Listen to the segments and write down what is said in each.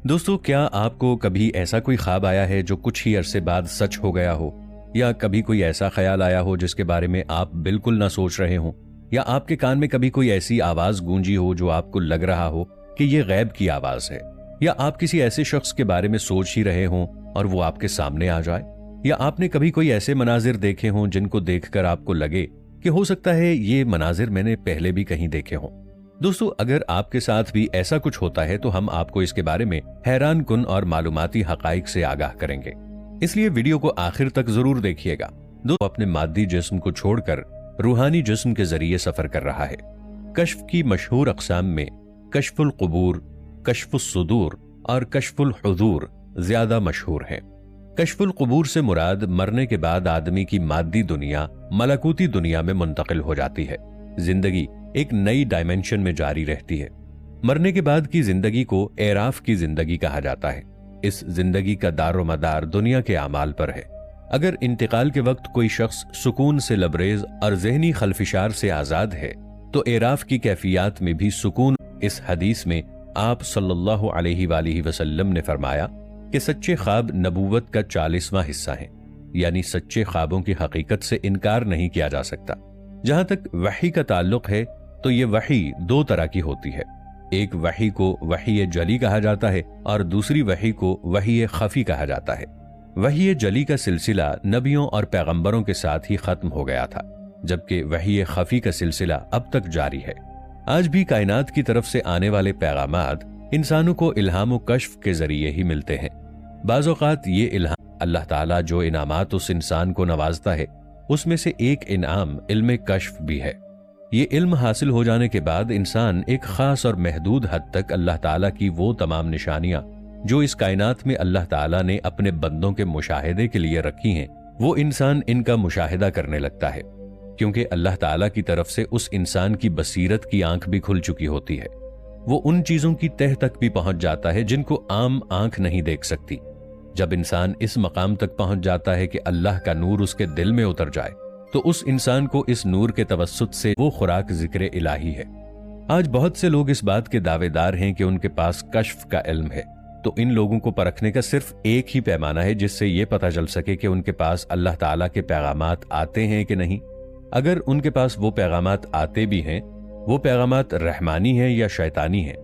دوستو، کیا آپ کو کبھی ایسا کوئی خواب آیا ہے جو کچھ ہی عرصے بعد سچ ہو گیا ہو؟ یا کبھی کوئی ایسا خیال آیا ہو جس کے بارے میں آپ بالکل نہ سوچ رہے ہوں؟ یا آپ کے کان میں کبھی کوئی ایسی آواز گونجی ہو جو آپ کو لگ رہا ہو کہ یہ غیب کی آواز ہے؟ یا آپ کسی ایسے شخص کے بارے میں سوچ ہی رہے ہوں اور وہ آپ کے سامنے آ جائے؟ یا آپ نے کبھی کوئی ایسے مناظر دیکھے ہوں جن کو دیکھ کر آپ کو لگے کہ ہو سکتا ہے یہ مناظر میں نے پہلے بھی کہیں دیکھے ہوں؟ دوستو، اگر آپ کے ساتھ بھی ایسا کچھ ہوتا ہے تو ہم آپ کو اس کے بارے میں حیران کن اور معلوماتی حقائق سے آگاہ کریں گے، اس لیے ویڈیو کو آخر تک ضرور دیکھیے گا۔ دوستو، اپنے مادی جسم کو چھوڑ کر روحانی جسم کے ذریعے سفر کر رہا ہے۔ کشف کی مشہور اقسام میں کشف القبور، کشف الصدور اور کشف الحضور زیادہ مشہور ہیں۔ کشف القبور سے مراد مرنے کے بعد آدمی کی مادی دنیا ملکوتی دنیا میں منتقل ہو جاتی ہے، زندگی ایک نئی ڈائمنشن میں جاری رہتی ہے۔ مرنے کے بعد کی زندگی کو اعراف کی زندگی کہا جاتا ہے۔ اس زندگی کا دار و مدار دنیا کے اعمال پر ہے۔ اگر انتقال کے وقت کوئی شخص سکون سے لبریز اور ذہنی خلفشار سے آزاد ہے تو اعراف کی کیفیات میں بھی سکون۔ اس حدیث میں آپ صلی اللہ علیہ وآلہ وسلم نے فرمایا کہ سچے خواب نبوت کا 40واں حصہ ہیں، یعنی سچے خوابوں کی حقیقت سے انکار نہیں کیا جا سکتا۔ جہاں تک وحی کا تعلق ہے تو یہ وحی دو طرح کی ہوتی ہے۔ ایک وحی کو وحی جلی کہا جاتا ہے اور دوسری وحی کو وحی خفی کہا جاتا ہے۔ وحی جلی کا سلسلہ نبیوں اور پیغمبروں کے ساتھ ہی ختم ہو گیا تھا، جبکہ وحی خفی کا سلسلہ اب تک جاری ہے۔ آج بھی کائنات کی طرف سے آنے والے پیغامات انسانوں کو الہام و کشف کے ذریعے ہی ملتے ہیں۔ بعض اوقات یہ الہام اللہ تعالیٰ جو انعامات اس انسان کو نوازتا ہے اس میں سے ایک انعام علم کشف بھی ہے۔ یہ علم حاصل ہو جانے کے بعد انسان ایک خاص اور محدود حد تک اللہ تعالیٰ کی وہ تمام نشانیاں جو اس کائنات میں اللہ تعالیٰ نے اپنے بندوں کے مشاہدے کے لیے رکھی ہیں، وہ انسان ان کا مشاہدہ کرنے لگتا ہے، کیونکہ اللہ تعالیٰ کی طرف سے اس انسان کی بصیرت کی آنکھ بھی کھل چکی ہوتی ہے۔ وہ ان چیزوں کی تہ تک بھی پہنچ جاتا ہے جن کو عام آنکھ نہیں دیکھ سکتی۔ جب انسان اس مقام تک پہنچ جاتا ہے کہ اللہ کا نور اس کے دل میں اتر جائے تو اس انسان کو اس نور کے توسط سے وہ خوراک ذکر الہی ہے۔ آج بہت سے لوگ اس بات کے دعوے دار ہیں کہ ان کے پاس کشف کا علم ہے، تو ان لوگوں کو پرکھنے کا صرف ایک ہی پیمانہ ہے جس سے یہ پتہ چل سکے کہ ان کے پاس اللہ تعالیٰ کے پیغامات آتے ہیں کہ نہیں۔ اگر ان کے پاس وہ پیغامات آتے بھی ہیں، وہ پیغامات رحمانی ہیں یا شیطانی ہیں؟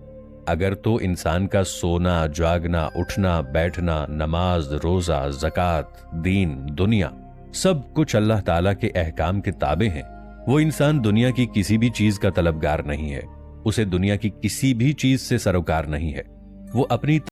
اگر تو انسان کا سونا، جاگنا، اٹھنا، بیٹھنا، نماز، روزہ، زکوٰۃ، دین، دنیا، سب کچھ اللہ تعالیٰ کے احکام کے تابع ہیں۔ وہ انسان دنیا کی کسی بھی چیز کا طلبگار نہیں ہے، اسے دنیا کی کسی بھی چیز سے سروکار نہیں ہے۔ وہ اپنی